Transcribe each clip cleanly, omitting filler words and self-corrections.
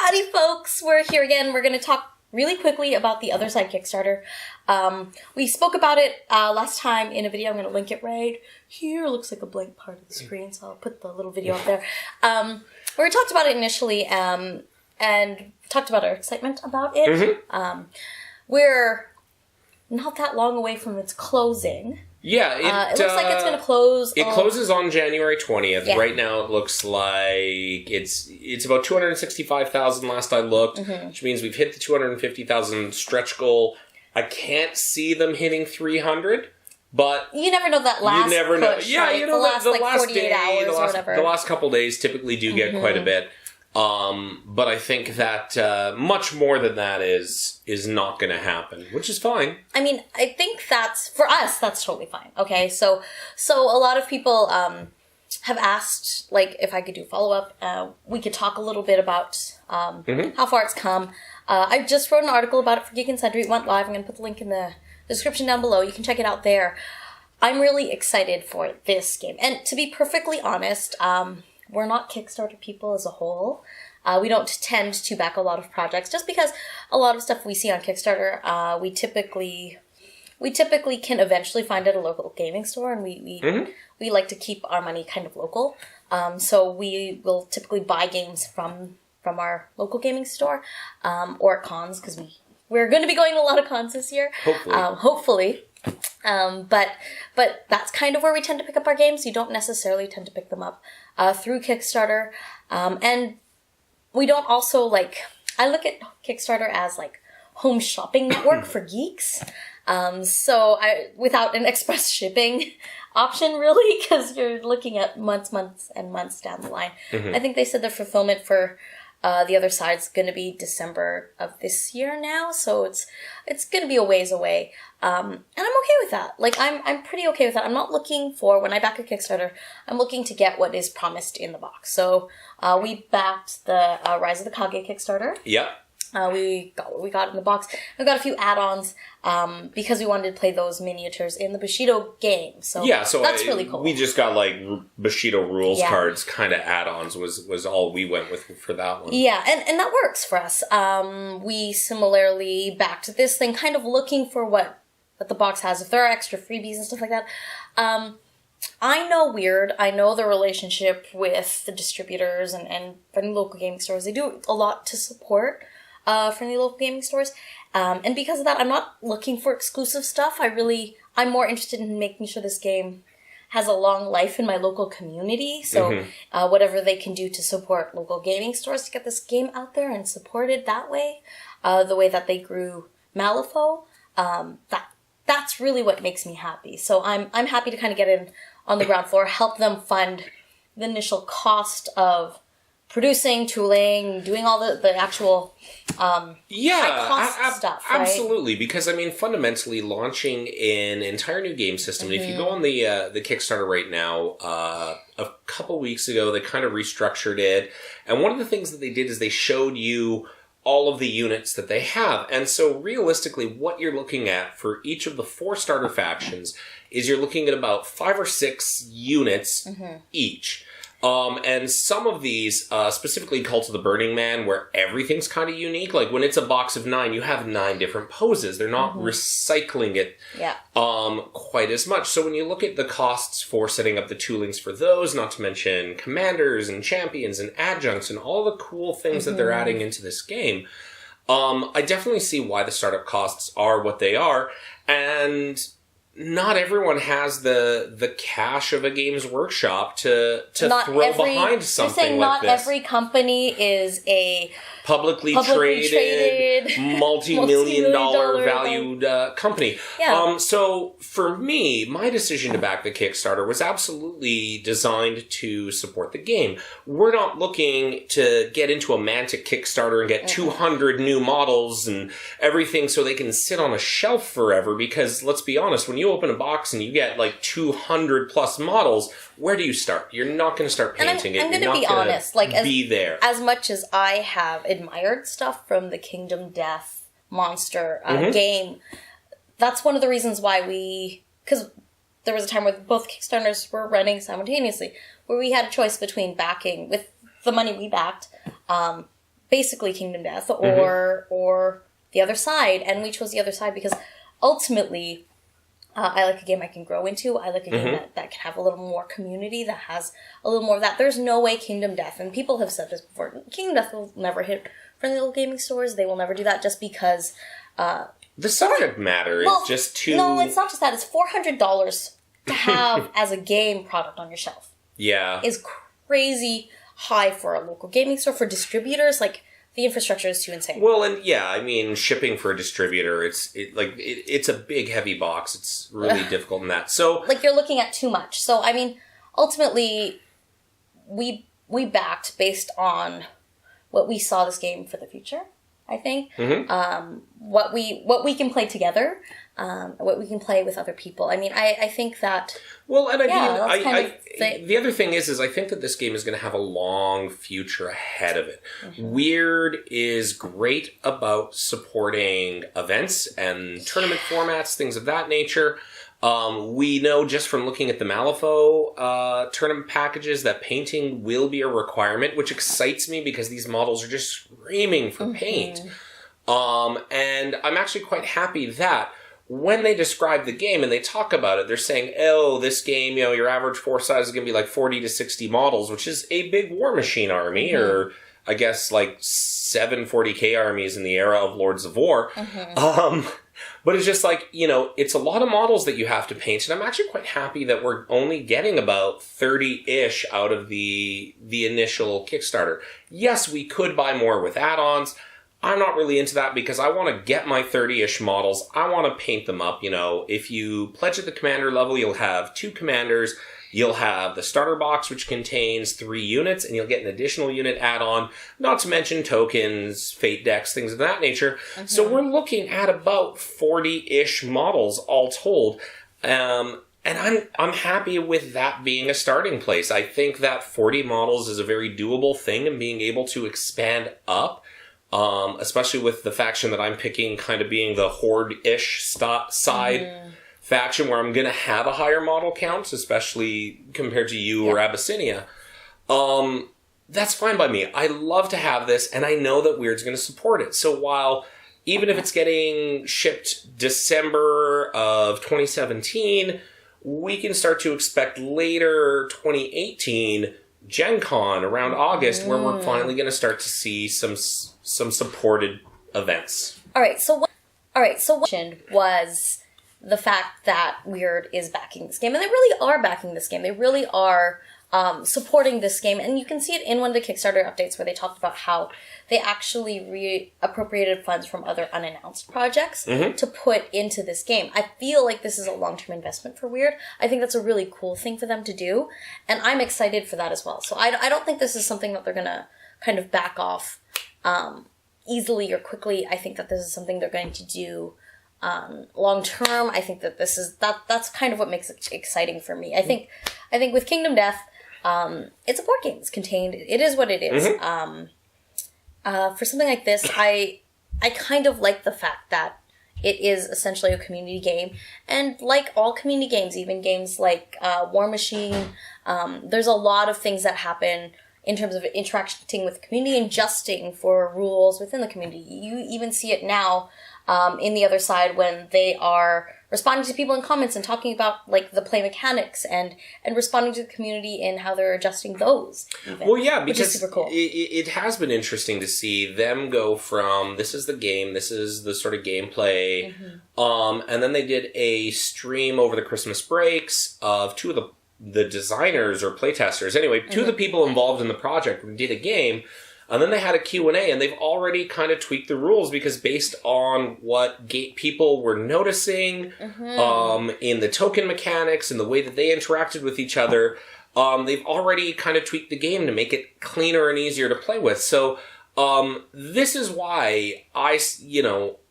Howdy, folks. We're here again. We're going to talk really quickly about the Other Side Kickstarter. We spoke about it last time in a video. I'm going to link it right here. It looks like a blank part of the screen, so I'll put the little video up there. We talked about it initially and talked about our excitement about it. Mm-hmm. We're not that long away from its closing. Yeah, it looks like it's going to close. It closes on January 20th. Yeah. Right now, it looks like it's about 265,000 last I looked, which means we've hit the 250,000 stretch goal. I can't see them hitting 300, but you never know that last. You never know. Push, Yeah, right? you know the last, like 48 day, hours or whatever. The last couple days typically do get quite a bit. But I think that much more than that is not going to happen, which is fine. I mean, I think for us, that's totally fine. Okay, so a lot of people have asked, like, if I could do follow-up. We could talk a little bit about how far it's come. I just wrote an article about it for Geek and Sundry. It went live. I'm going to put the link in the description down below. You can check it out there. I'm really excited for this game. And to be perfectly honest, we're not Kickstarter people as a whole. We don't tend to back a lot of projects just because a lot of stuff we see on Kickstarter, we typically can eventually find at a local gaming store, and we like to keep our money kind of local. So we will typically buy games from our local gaming store or at cons, because we're going to be going to a lot of cons this year. Hopefully. But that's kind of where we tend to pick up our games. You don't necessarily tend to pick them up through Kickstarter. And we don't also, I look at Kickstarter as, home shopping network for geeks. Without an express shipping option, really, because you're looking at months and months down the line. I think they said the fulfillment for the other side's going to be December of this year now, so it's going to be a ways away. And I'm okay with that. I'm pretty okay with that. I'm not looking for, when I back a Kickstarter, I'm looking to get what is promised in the box. So, we backed the Rise of the Kage Kickstarter. Yeah. We got what we got in the box. We got a few add-ons, because we wanted to play those miniatures in the Bushido game. So, that's really cool. We just got, Bushido rules cards kind of add-ons was all we went with for that one. Yeah, and that works for us. We similarly backed this thing, kind of looking for what the box has, if there are extra freebies and stuff like that. I know the relationship with the distributors and friendly local gaming stores. They do a lot to support friendly local gaming stores. And because of that, I'm not looking for exclusive stuff. I'm more interested in making sure this game has a long life in my local community. So whatever they can do to support local gaming stores to get this game out there and support it that way, the way that they grew Malifaux, that's really what makes me happy. So I'm happy to kind of get in on the ground floor, help them fund the initial cost of producing, tooling, doing all the actual high cost stuff. Right? Absolutely, because fundamentally launching an entire new game system. And if you go on the Kickstarter right now, a couple weeks ago they kind of restructured it, and one of the things that they did is they showed you all of the units that they have. And so realistically, what you're looking at for each of the 4 starter factions is you're looking at about 5 or 6 units each. And some of these, specifically Cult of the Burning Man, where everything's kind of unique. Like when it's a box of 9, you have 9 different poses. They're not recycling it quite as much. So when you look at the costs for setting up the toolings for those, not to mention commanders and champions and adjuncts and all the cool things that they're adding into this game, I definitely see why the startup costs are what they are. And not everyone has the cash of a Games Workshop to throw behind something like this. You're saying not every company is a publicly traded multi-million-dollar valued company. Yeah. So for me, my decision to back the Kickstarter was absolutely designed to support the game. We're not looking to get into a Mantic Kickstarter and get 200 new models and everything so they can sit on a shelf forever, because let's be honest, when you open a box and you get 200 plus models, where do you start? You're not going to start painting it. I'm going to be honest. There. As much as I have admired stuff from the Kingdom Death Monster game, that's one of the reasons why because there was a time where both Kickstarters were running simultaneously, where we had a choice between backing, with the money we backed, basically Kingdom Death or the other side. And we chose the other side because ultimately I like a game I can grow into. I like a game that can have a little more community, that has a little more of that. There's no way Kingdom Death, and people have said this before, Kingdom Death will never hit friendly little gaming stores. They will never do that just because... the subject matter is just too... No, it's not just that. It's $400 to have as a game product on your shelf. Yeah. Is crazy high for a local gaming store. For distributors, like, the infrastructure is too insane. Well, and yeah, I mean, shipping for a distributor, it's a big, heavy box. It's really difficult in that. So, like, you're looking at too much. So, I mean, ultimately, we backed based on what we saw this game for the future, I think. What we can play together, what we can play with other people. I mean, I think that... Well, and the other thing is I think that this game is going to have a long future ahead of it. Weird is great about supporting events and tournament formats, things of that nature. We know just from looking at the Malifaux tournament packages that painting will be a requirement, which excites me because these models are just screaming for paint. And I'm actually quite happy that when they describe the game and they talk about it, they're saying, oh, this game, you know, your average force size is going to be like 40 to 60 models, which is a big War Machine army, or I guess like 7 40k armies in the era of Lords of War. But it's just like, you know, it's a lot of models that you have to paint, and I'm actually quite happy that we're only getting about 30-ish out of the initial Kickstarter. Yes, we could buy more with add-ons. I'm not really into that because I want to get my 30-ish models. I want to paint them up, you know. If you pledge at the commander level, you'll have 2 commanders. You'll have the starter box, which contains 3 units, and you'll get an additional unit add-on, not to mention tokens, fate decks, things of that nature. So we're looking at about 40-ish models all told. And I'm happy with that being a starting place. I think that 40 models is a very doable thing, and being able to expand up, especially with the faction that I'm picking kind of being the Horde-ish side faction where I'm going to have a higher model count, especially compared to you or Abyssinia. That's fine by me. I love to have this, and I know that Weird's going to support it. So while, even if it's getting shipped December of 2017, we can start to expect later 2018 Gen Con around August, where we're finally going to start to see some supported events. All right, so what was the fact that Weird is backing this game, and they really are backing this game. They really are supporting this game, and you can see it in one of the Kickstarter updates where they talked about how they actually reappropriated funds from other unannounced projects to put into this game. I feel like this is a long-term investment for Weird. I think that's a really cool thing for them to do, and I'm excited for that as well. So I don't think this is something that they're going to kind of back off easily or quickly. I think that this is something they're going to do long term. I think that that's kind of what makes it exciting for me. I think with Kingdom Death, it's a board game. It's contained. It is what it is. For something like this, I kind of like the fact that it is essentially a community game, and like all community games, even games like War Machine, there's a lot of things that happen in terms of interacting with the community and adjusting for rules within the community. You even see it now in the other side when they are responding to people in comments and talking about like the play mechanics and responding to the community in how they're adjusting those. Even, well, yeah, because which is super cool. It has been interesting to see them go from this is the game, this is the sort of gameplay, and then they did a stream over the Christmas breaks of 2 of the designers or playtesters. Anyway, 2 of the people involved in the project did a game. And then they had a Q&A, and they've already kind of tweaked the rules because based on what people were noticing in the token mechanics and the way that they interacted with each other, they've already kind of tweaked the game to make it cleaner and easier to play with. So this is why I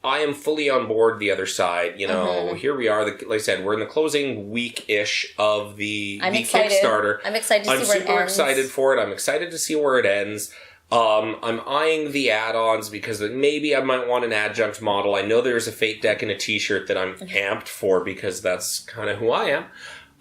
am fully on board the other side. You know, here we are. Like I said, we're in the closing week-ish of the Kickstarter. I'm excited to see where it ends. I'm super excited for it. I'm excited to see where it ends. I'm eyeing the add-ons because maybe I might want an adjunct model. I know there's a Fate deck and a t-shirt that I'm amped for because that's kind of who I am.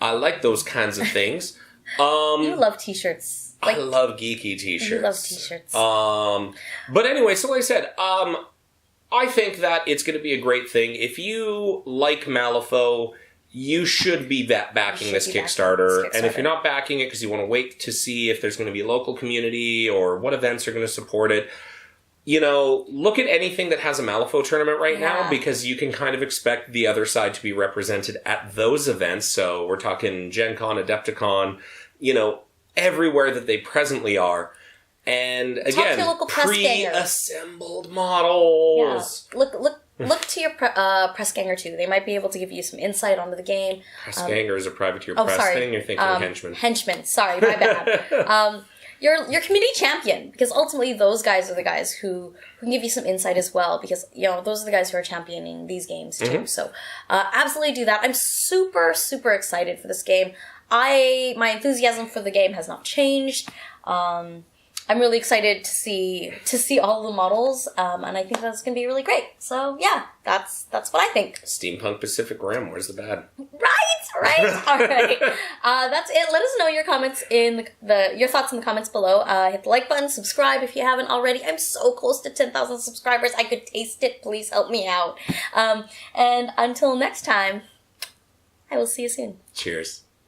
I like those kinds of things. You love t-shirts. I love geeky t-shirts. You love t-shirts. But anyway, so like I said, I think that it's going to be a great thing. If you like Malifaux, you should be backing this Kickstarter. And if you're not backing it because you want to wait to see if there's going to be a local community or what events are going to support it, you know, look at anything that has a Malifaux tournament right now, because you can kind of expect the other side to be represented at those events. So we're talking Gen Con, Adepticon, you know, everywhere that they presently are. And again, pre-assembled models. Yeah. Look to your press ganger too. They might be able to give you some insight onto the game. Press ganger is a privateer press thing. You're thinking henchman. Henchman. Sorry, my bad. Your community champion, because ultimately those guys are the guys who can give you some insight as well, because you know those are the guys who are championing these games too. So absolutely do that. I'm super excited for this game. My enthusiasm for the game has not changed. I'm really excited to see all the models, and I think that's going to be really great. So yeah, that's what I think. Steampunk Pacific Rim, where's the bad? Right. All right. That's it. Let us know your comments in your thoughts in the comments below. Hit the like button, subscribe if you haven't already. I'm so close to 10,000 subscribers. I could taste it. Please help me out. And until next time, I will see you soon. Cheers.